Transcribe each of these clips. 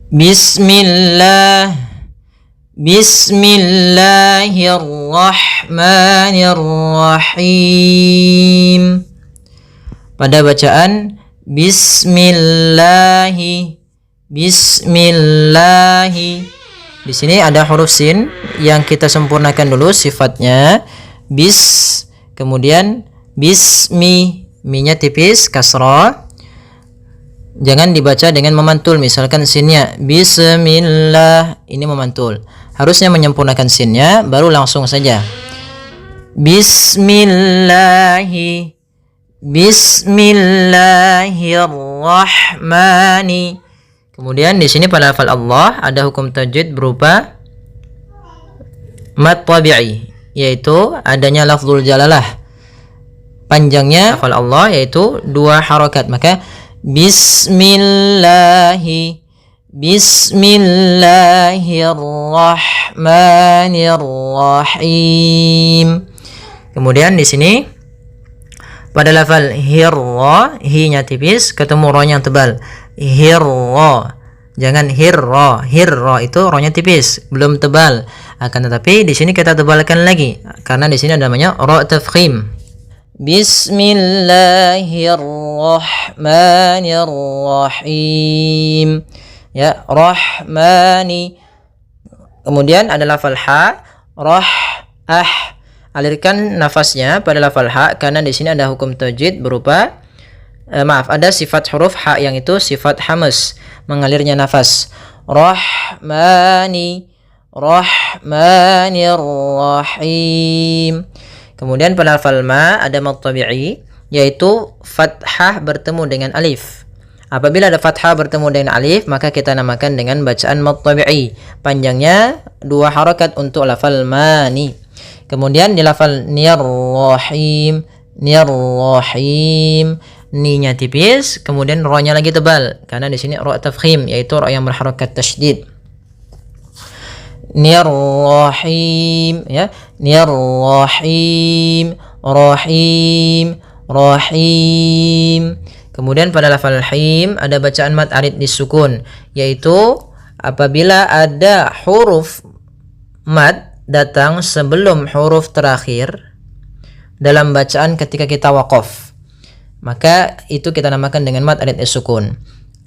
Bismillah, Bismillahirrahmanirrahim. Pada bacaan Bismillahi, Bismillahi. Di sini ada huruf sin yang kita sempurnakan dulu sifatnya. Bis, kemudian bismi, mi-nya tipis, kasrah. Jangan dibaca dengan memantul. Misalkan sinnya Bismillah, ini memantul. Harusnya menyempurnakan sinnya, baru langsung saja. Bismillahi, Bismillahirrahmani. Kemudian di sini pada lafal Allah ada hukum tajwid berupa mad tabi'i, yaitu adanya lafzul jalalah. Panjangnya lafal Allah yaitu 2 harakat, maka Bismillahi, Bismillahirrahmanirrahim. Kemudian di sini pada lafal hirra, hi-nya tipis, ketemu ro-nya yang tebal. Hirra. Jangan hirra. Hirra itu ro-nya tipis, belum tebal. Akan tetapi di sini kita tebalkan lagi karena di sini ada namanya ra tafkhim. Bismillahirrahmanirrahim. Ya, rahmani. Kemudian ada lafal ha, alirkan nafasnya pada lafal ha karena di sini ada hukum tajwid berupa ada sifat huruf ha yang itu sifat hamas, mengalirnya nafas. Rahmani, Rahmanirrahim. Kemudian pada lafal ma ada mad tabi'i, yaitu fathah bertemu dengan alif. Apabila ada fathah bertemu dengan alif, maka kita namakan dengan bacaan mad tabi'i. Panjangnya 2 harakat untuk lafal mani. Kemudian di lafal nirrahim, nirrahim, ni-nya tipis, kemudian ro-nya lagi tebal karena di sini ro tafkhim, yaitu ro yang berharakat tasydid. Nirrahim, ya, nirrahim, rahim, rahim. Kemudian pada lafal him ada bacaan mad arid disukun, yaitu apabila ada huruf mad datang sebelum huruf terakhir dalam bacaan ketika kita waqaf, maka itu kita namakan dengan mad arid disukun.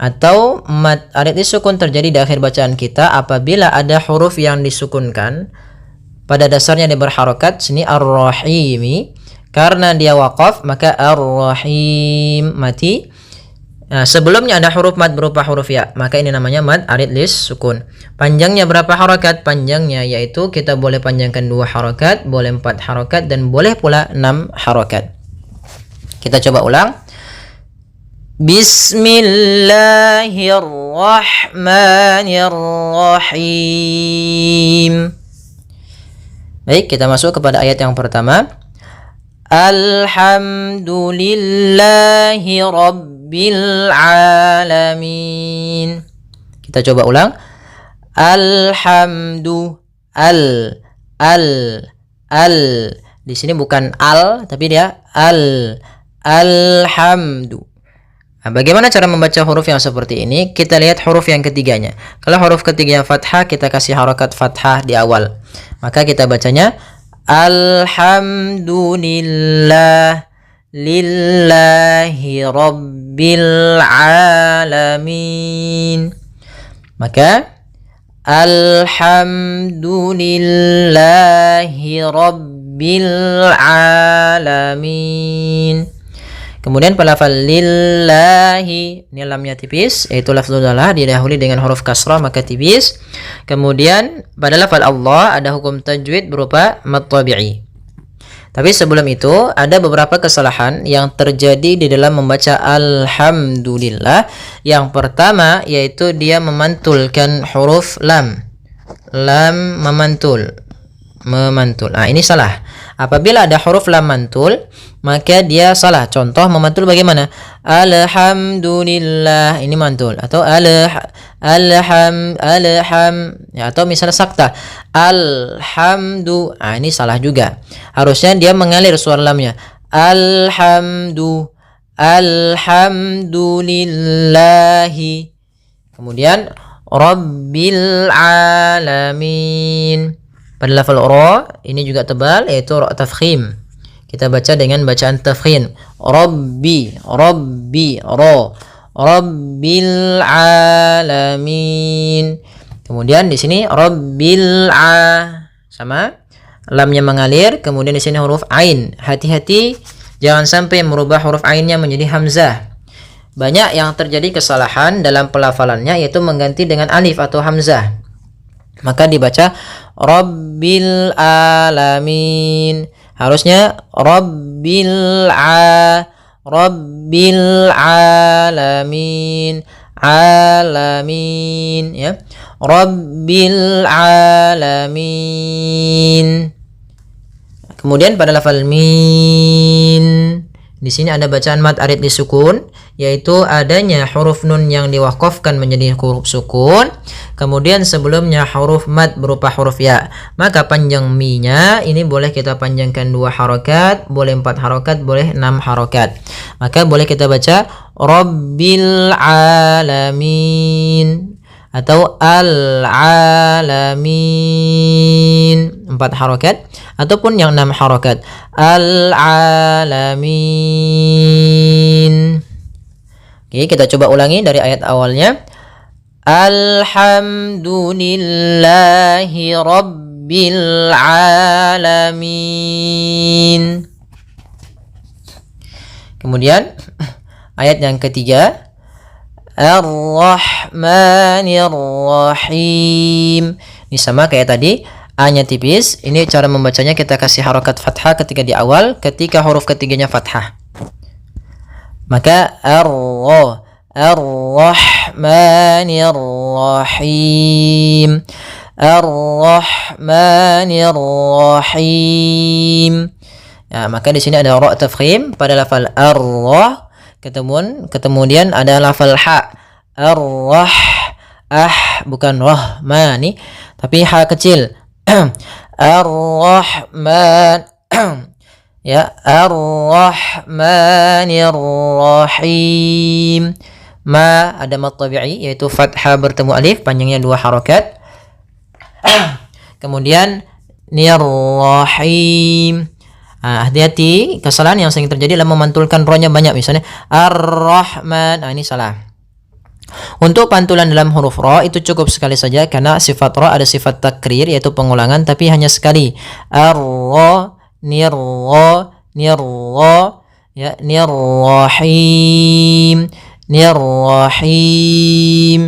Atau mad arid disukun terjadi di akhir bacaan kita apabila ada huruf yang disukunkan pada dasarnya dia berharokat. Sini ar-rahimi, karena dia waqaf maka ar-rahim mati. Nah, sebelumnya ada huruf mad berupa huruf ya, maka ini namanya mad arid disukun. Panjangnya berapa harokat? Panjangnya yaitu kita boleh panjangkan 2 harokat, boleh 4 harokat, dan boleh pula 6 harokat. Kita coba ulang. Bismillahirrahmanirrahim. Baik, kita masuk kepada ayat yang pertama. Alhamdulillahi rabbil alamin. Kita coba ulang. Di sini bukan al, tapi dia alhamdu. Nah, bagaimana cara membaca huruf yang seperti ini? Kita lihat huruf yang ketiganya. Kalau huruf ketiganya fathah, kita kasih harakat fathah di awal. Maka kita bacanya alhamdulillah lillahi rabbil alamin. Maka alhamdulillahi rabbil alamin. Kemudian pada lafal lillahi, ini lamnya tipis, yaitu lafzul jalalah didahului dengan huruf kasrah maka tipis. Kemudian pada lafal Allah ada hukum tajwid berupa mad tabi'i. Tapi sebelum itu ada beberapa kesalahan yang terjadi di dalam membaca alhamdulillah. Yang pertama yaitu dia memantulkan huruf lam. Lam memantul. Nah, ini salah. Apabila ada huruf lam mantul, maka dia salah. Contoh memantul bagaimana? Alhamdulillah, ini mantul. Atau alham, ya, atau misalnya sakta. Alhamdu, ini salah juga. Harusnya dia mengalir suara lamnya. Alhamdulillahi. Kemudian Rabbil alamin. Pada lafal ra ini juga tebal, yaitu ra tafkhim. Kita baca dengan bacaan tafkhim. Rabbi, Rabbi, ra. Rabbil alamin. Kemudian di sini Rabbil sama lamnya mengalir, kemudian di sini huruf ain. Hati-hati jangan sampai merubah huruf ainnya menjadi hamzah. Banyak yang terjadi kesalahan dalam pelafalannya, yaitu mengganti dengan alif atau hamzah. Maka dibaca Rabbil alamin. Harusnya Rabbil alamin. Alamin, ya. Rabbil alamin. Kemudian pada lafal min, di sini ada bacaan mad arid disukun, yaitu adanya huruf nun yang diwakafkan menjadi huruf sukun, kemudian sebelumnya huruf mad berupa huruf ya. Maka panjang mi-nya ini boleh kita panjangkan 2 harokat, boleh 4 harokat, boleh 6 harokat. Maka boleh kita baca Rabbil alamin atau al-alamin 4 harokat, ataupun yang 6 harokat al-alamin. Oke, kita coba ulangi dari ayat awalnya. Alhamdulillahi rabbil alamin. Kemudian ayat yang ketiga, Ar-Rahmanir Rahim. Ini sama kayak tadi, A-nya tipis. Ini cara membacanya, kita kasih harokat fathah ketika di awal, ketika huruf ketiganya fathah. Maka Ar-Rahmanir Rahim. Ar-Rahmanir Rahim. Ya, maka di sini ada ra tafkhim pada lafal ar-rah. Kemudian ada lafal ha. Ar-rah, bukan rahmani, tapi ha kecil. Ar-Rahman. Ya, Ar-Rahmanir Rahim. Ma ada mad tabi'i, yaitu fathah bertemu alif, panjangnya 2 harokat. Kemudian Nir-Rahim. Hati-hati, kesalahan yang sering terjadi adalah memantulkan rohnya banyak. Misalnya Ar-Rahman, ini salah. Untuk pantulan dalam huruf ra itu cukup sekali saja, karena sifat ra ada sifat takrir, yaitu pengulangan, tapi hanya sekali. Ar-ra, nir-ra, nir-ra, ya, nir-rahim, nir-rahim,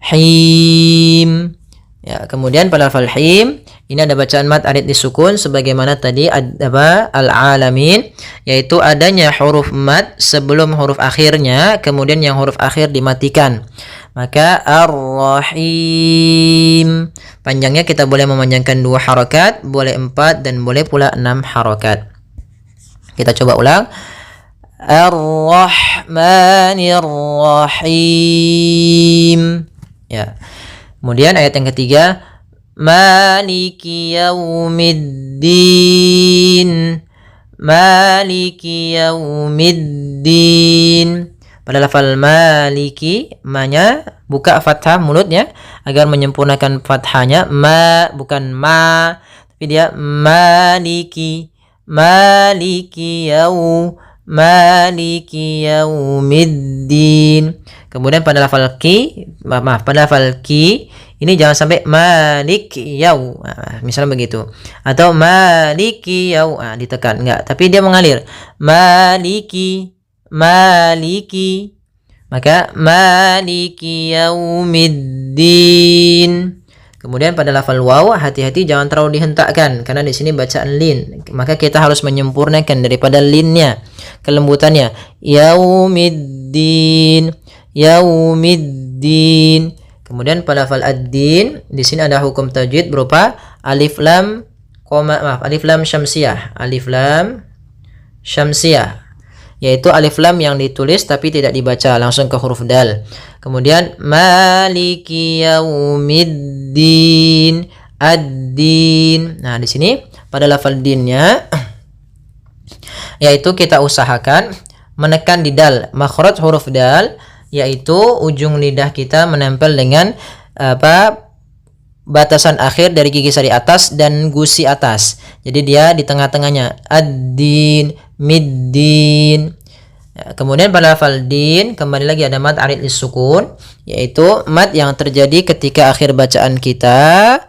him. Ya, kemudian pada lafal him ini ada bacaan mad arid disukun sebagaimana tadi ada al-alamin, yaitu adanya huruf mad sebelum huruf akhirnya, kemudian yang huruf akhir dimatikan. Maka ar-rahim panjangnya kita boleh memanjangkan 2 harokat, boleh 4, dan boleh pula 6 harokat. Kita coba ulang. Ar-Rahmanir Rahim. Ya. Kemudian ayat yang ketiga, Maliki yaumiddin. Maliki yaumiddin. Pada lafal maliki, ma-nya buka fathah mulutnya agar menyempurnakan fathahnya. Ma bukan ma, tapi dia maliki. Maliki Maliki yaumiddin. Kemudian pada lafal ki, pada lafal ki ini jangan sampai malik yau, misalnya begitu, atau maliki yau, ditekan, enggak, tapi dia mengalir. Maliki, maliki, maka maliki yaumiddin. Kemudian pada lafal waw, hati-hati jangan terlalu dihentakkan, karena di sini bacaan lin, maka kita harus menyempurnakan daripada linnya, kelembutannya. Yaumiddin, yaumiddin. Kemudian pada lafal ad-din, di sini ada hukum tajwid berupa alif lam alif lam syamsiyah, alif lam syamsiyah, yaitu alif lam yang ditulis tapi tidak dibaca, langsung ke huruf dal. Kemudian maliki yaumiddin, ad-din. Nah, di sini pada lafal dinnya yaitu kita usahakan menekan di dal, makhraj huruf dal, yaitu ujung lidah kita menempel dengan batasan akhir dari gigi sari atas dan gusi atas. Jadi dia di tengah-tengahnya. Ad-din, mid-din. Ya, kemudian pada lafal din kembali lagi ada mad arid lis-sukun, yaitu mad yang terjadi ketika akhir bacaan kita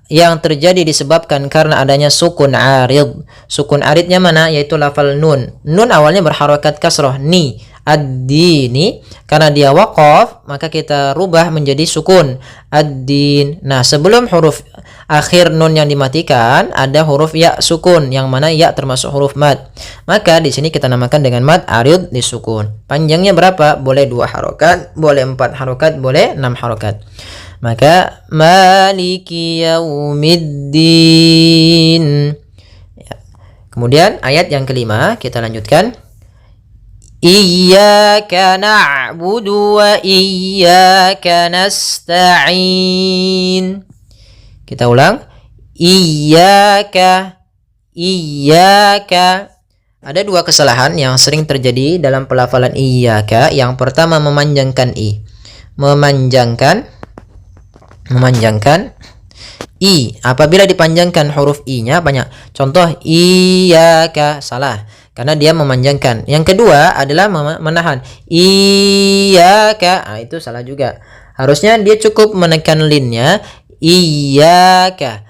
yang terjadi disebabkan karena adanya sukun arid. Sukun aridnya mana? Yaitu lafal nun. Nun awalnya berharokat kasroh ni, ad-dini. Karena dia waqaf, maka kita rubah menjadi sukun ad-din. Nah, sebelum huruf akhir nun yang dimatikan ada huruf ya sukun, yang mana ya termasuk huruf mad. Maka di sini kita namakan dengan mad arid disukun. Panjangnya berapa? Boleh 2 harokat, boleh 4 harokat, boleh 6 harokat. Maka maliki yaumiddin. Ya. Kemudian ayat yang kelima kita lanjutkan. Iyyaka na'budu wa iyyaka nasta'in. Kita ulang. Iyyaka. Ada 2 kesalahan yang sering terjadi dalam pelafalan iyyaka. Yang pertama memanjangkan i. Memanjangkan i. Apabila dipanjangkan huruf i-nya banyak. Contoh iyyaka, salah karena dia memanjangkan. Yang kedua adalah menahan iyyaka. Itu salah juga. Harusnya dia cukup menekan linnya iyyaka.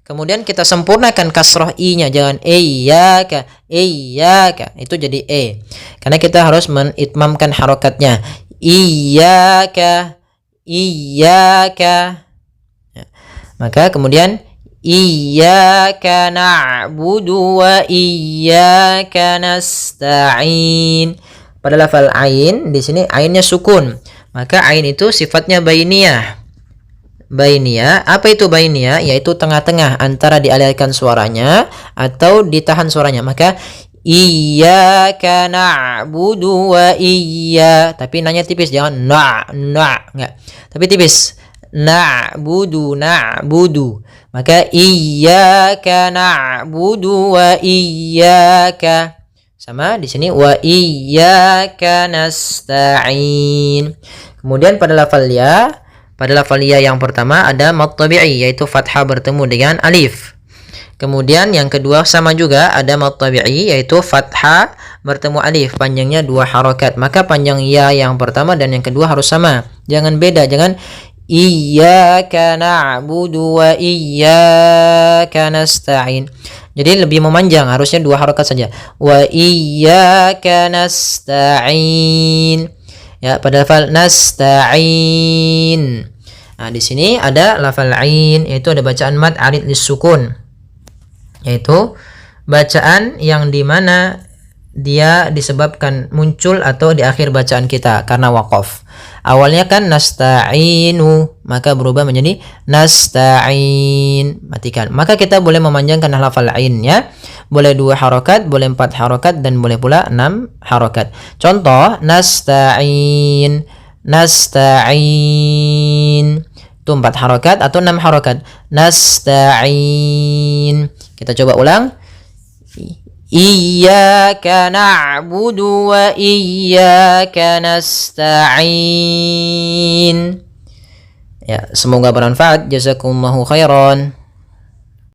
Kemudian kita sempurnakan kasroh i-nya, jangan iyyaka. Itu jadi e. Karena kita harus menitmamkan harokatnya. Iyyaka. Ya. Maka kemudian iyyaka na'budu wa iyyaka nasta'in. Pada lafal ain di sini ainnya sukun. Maka ain itu sifatnya bainiyah. Apa itu bainiyah? Yaitu tengah-tengah antara dialirkan suaranya atau ditahan suaranya. Maka iyyaka na'budu wa tapi nanya tipis, jangan enggak. Tapi tipis. Na'budu. Maka iyyaka na'budu wa iyyaka. Sama di sini wa iyyaka nasta'in. Kemudian pada lafal ya yang pertama ada mad tabi'i, yaitu fathah bertemu dengan alif. Kemudian yang kedua sama juga ada mad tabi'i, yaitu fathah bertemu alif, panjangnya 2 harokat. Maka panjang ya yang pertama dan yang kedua harus sama, jangan beda. Jangan iyyaka na'budu wa iyyaka nasta'in. Jadi lebih memanjang, harusnya 2 harokat saja. Wa iyyaka nasta'in. Ya, pada lafal nasta'in. Nah, di sini ada lafal ain, yaitu ada bacaan mad arid lis-sukun, yaitu bacaan yang dimana dia disebabkan muncul atau di akhir bacaan kita karena waqaf. Awalnya kan nasta'inu, maka berubah menjadi nasta'in, matikan. Maka kita boleh memanjangkan lafal ain ya. Boleh 2 harokat, boleh 4 harokat, dan boleh pula 6 harokat. Contoh nasta'in. Itu 4 harokat atau 6 harokat. Nasta'in. Kita coba ulang. Iyyaka na'budu wa iyyaka nasta'in. Ya, semoga bermanfaat. Jazakumullahu khairan.